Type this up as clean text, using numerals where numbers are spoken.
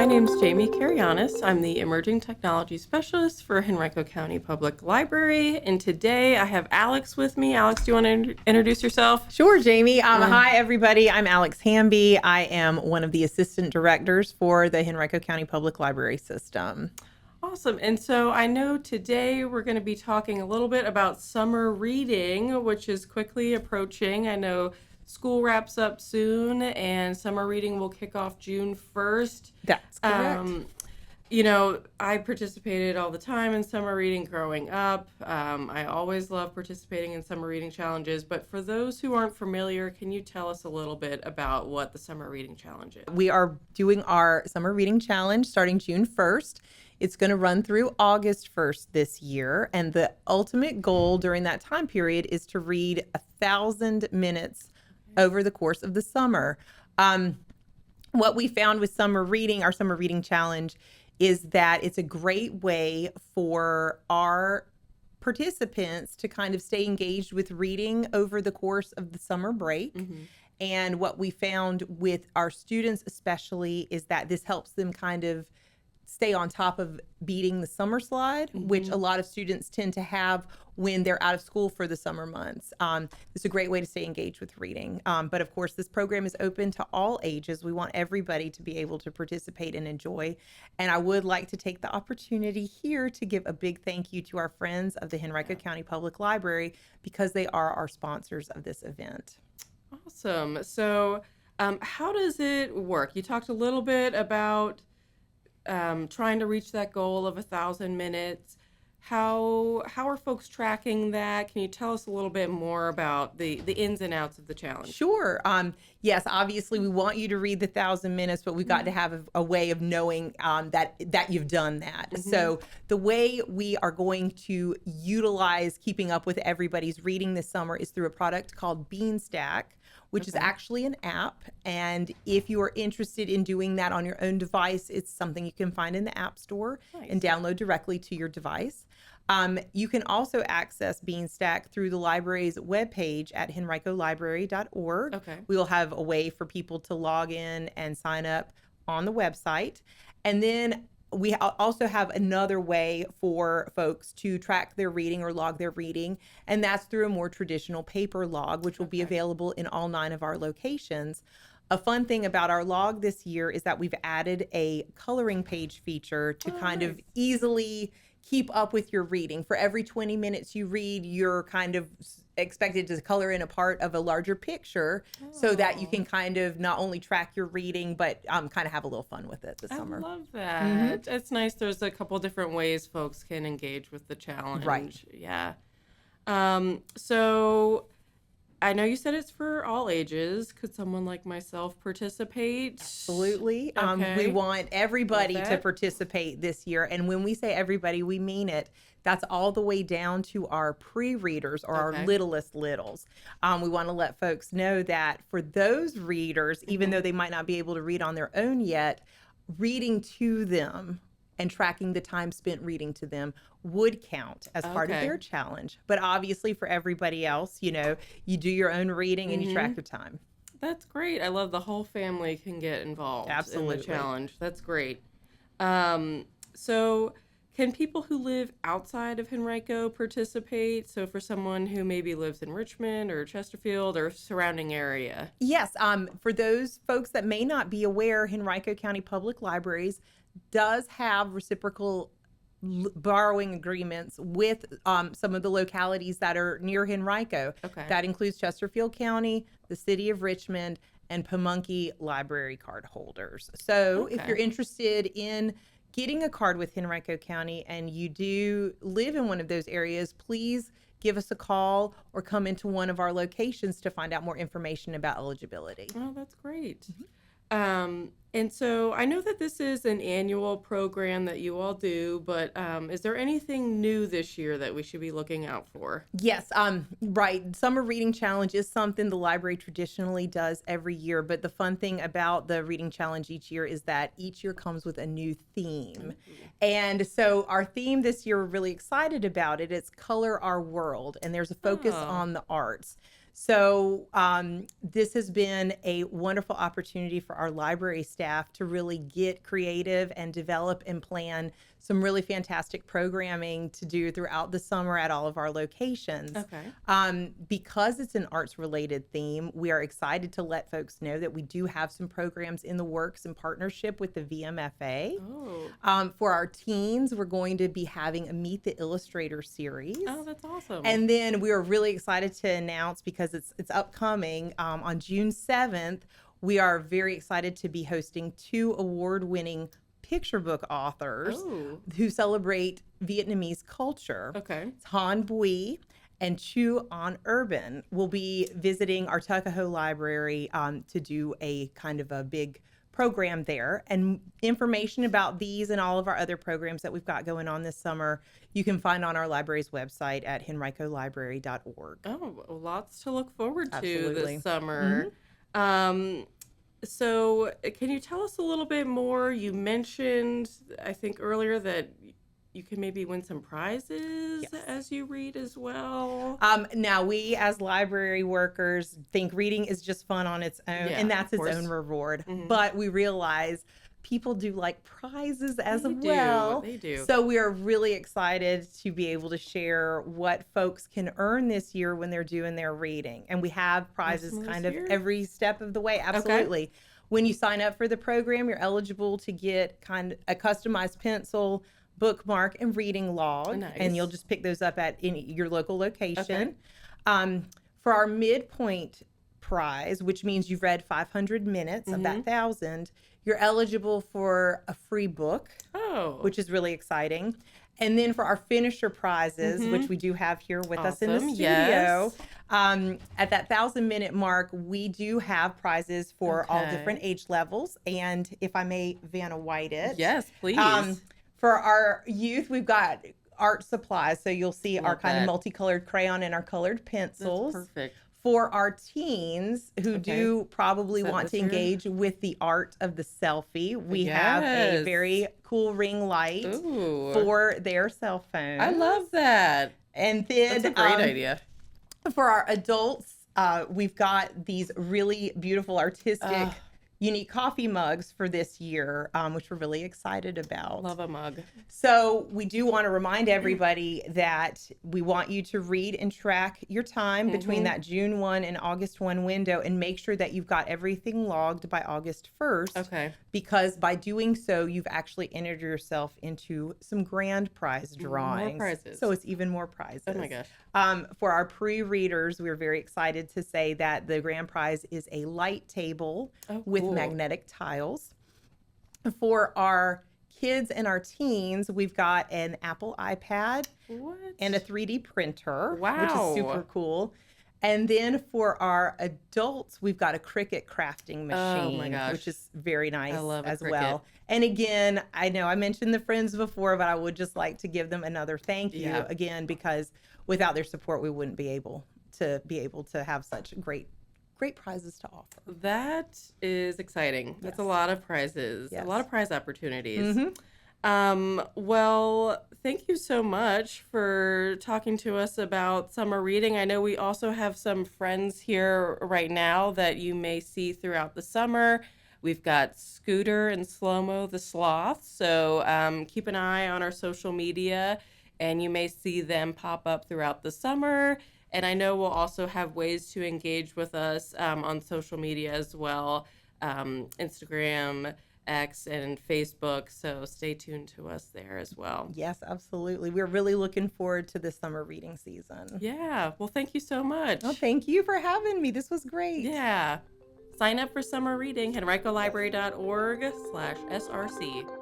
my name's Jamie Carianis. I'm the Emerging Technology Specialist for Henrico County Public Library, and today I have Alex with me. Alex, do you want to introduce yourself? Sure, Jamie. Hi, everybody. I'm Alex Hamby. I am one of the assistant directors for the Henrico County Public Library system. Awesome. And so I know today we're going to be talking a little bit about summer reading, which is quickly approaching. I know school wraps up soon, and summer reading will kick off June 1st. That's correct. I participated all the time in summer reading growing up. I always love participating in summer reading challenges. But for those who aren't familiar, can you tell us a little bit about what the summer reading challenge is? We are doing our summer reading challenge starting June 1st. It's going to run through August 1st this year. And the ultimate goal during that time period is to read 1,000 minutes over the course of the summer. What we found with summer reading, our summer reading challenge, is that it's a great way for our participants to kind of stay engaged with reading over the course of the summer break. Mm-hmm. And what we found with our students especially is that this helps them kind of stay on top of beating the summer slide, mm-hmm. which a lot of students tend to have when they're out of school for the summer months. It's a great way to stay engaged with reading. But of course, this program is open to all ages. We want everybody to be able to participate and enjoy. And I would like to take the opportunity here to give a big thank you to our friends of the Henrico County Public Library because they are our sponsors of this event. Awesome. So how does it work? You talked a little bit about trying to reach that goal of 1,000 minutes. How are folks tracking that? Can you tell us a little bit more about the ins and outs of the challenge? Sure. Yes, obviously we want you to read the 1,000 minutes, but we've got to have a way of knowing that you've done that. Mm-hmm. So the way we are going to utilize keeping up with everybody's reading this summer is through a product called Beanstack, which is actually an app. And if you are interested in doing that on your own device, it's something you can find in the App Store and download directly to your device. You can also access Beanstack through the library's webpage at henricolibrary.org. Okay. We will have a way for people to log in and sign up on the website. And then we also have another way for folks to track their reading or log their reading, and that's through a more traditional paper log, which will be available in all 9 of our locations. A fun thing about our log this year is that we've added a coloring page feature to kind of easily keep up with your reading. For every 20 minutes you read, you're kind of expected to color in a part of a larger picture so that you can kind of not only track your reading, but kind of have a little fun with it this summer. I love that. Mm-hmm. It's nice. There's a couple different ways folks can engage with the challenge. Right. Yeah. So I know you said it's for all ages. Could someone like myself participate? Absolutely. We want everybody to participate this year. And when we say everybody, we mean it. That's all the way down to our pre-readers or our littlest littles. We want to let folks know that for those readers, even though they might not be able to read on their own yet, reading to them and tracking the time spent reading to them would count as part of their challenge. But obviously for everybody else, you do your own reading and you track your time. That's great. I love the whole family can get involved in the challenge. That's great. So can people who live outside of Henrico participate? So for someone who maybe lives in Richmond or Chesterfield or surrounding area? Yes. For those folks that may not be aware, Henrico County Public Libraries does have reciprocal borrowing agreements with some of the localities that are near Henrico. Okay. That includes Chesterfield County, the city of Richmond, and Pamunkey library card holders. So if you're interested in getting a card with Henrico County and you do live in one of those areas, please give us a call or come into one of our locations to find out more information about eligibility. Oh, that's great. Mm-hmm. And so I know that this is an annual program that you all do, but is there anything new this year that we should be looking out for? Yes, right. Summer Reading Challenge is something the library traditionally does every year, but the fun thing about the Reading Challenge each year is that each year comes with a new theme. Mm-hmm. And so our theme this year, we're really excited about it. It's Color Our World, and there's a focus on the arts. So this has been a wonderful opportunity for our library staff to really get creative and develop and plan some really fantastic programming to do throughout the summer at all of our locations. Okay. Because it's an arts related theme, we are excited to let folks know that we do have some programs in the works in partnership with the VMFA. Oh. For our teens, we're going to be having a Meet the Illustrator series. Oh, that's awesome. And then we are really excited to announce, because it's upcoming, on June 7th, we are very excited to be hosting 2 award-winning picture book authors who celebrate Vietnamese culture. Okay. Han Bui and Chu An Urban will be visiting our Tuckahoe Library to do a kind of a big program there. And information about these and all of our other programs that we've got going on this summer, you can find on our library's website at henricolibrary.org. Oh, lots to look forward to Absolutely. this summer. So can you tell us a little bit more? You mentioned, I think earlier, that you can maybe win some prizes as you read as well. Now, we as library workers think reading is just fun on its own, and that's its own reward. But we realize people do like prizes as well. They do. So we are really excited to be able to share what folks can earn this year when they're doing their reading. And we have prizes kind of every step of the way. Absolutely. Okay. When you sign up for the program, you're eligible to get kind of a customized pencil, bookmark, and reading log. And you'll just pick those up at your local location. For our midpoint prize, which means you've read 500 minutes of that 1,000, you're eligible for a free book, which is really exciting. And then for our finisher prizes, which we do have here with us in the studio, at that 1,000-minute mark, we do have prizes for all different age levels. And if I may Vanna White it. Yes, please. For our youth, we've got art supplies. So you'll see our kind of multicolored crayon and our colored pencils. That's perfect. For our teens who do probably want to engage with the art of the selfie, we have a very cool ring light for their cell phone. I love that. And then that's a great idea. For our adults, we've got these really beautiful artistic unique coffee mugs for this year, which we're really excited about. Love a mug. So we do want to remind everybody that we want you to read and track your time between that June 1 and August 1 window, and make sure that you've got everything logged by August 1st. Okay. Because by doing so, you've actually entered yourself into some grand prize drawings. More prizes. So it's even more prizes. Oh my gosh. For our pre-readers, we're very excited to say that the grand prize is a light table with magnetic tiles. For our kids and our teens, we've got an Apple iPad and a 3D printer, which is super cool. And then for our adults, we've got a Cricut crafting machine, which is very nice as well. And again, I know I mentioned the friends before, but I would just like to give them another thank you again, because without their support, we wouldn't be able to have such great prizes to offer. That is exciting. That's a lot of prizes, a lot of prize opportunities. Well, thank you so much for talking to us about summer reading. I know we also have some friends here right now that you may see throughout the summer. We've got Scooter and Slow-Mo the Sloth, so keep an eye on our social media, and you may see them pop up throughout the summer. And I know we'll also have ways to engage with us on social media as well, Instagram, X, and Facebook. So stay tuned to us there as well. Yes, absolutely. We're really looking forward to this summer reading season. Yeah. Well, thank you so much. Oh, thank you for having me. This was great. Yeah. Sign up for summer reading, henricolibrary.org/SRC.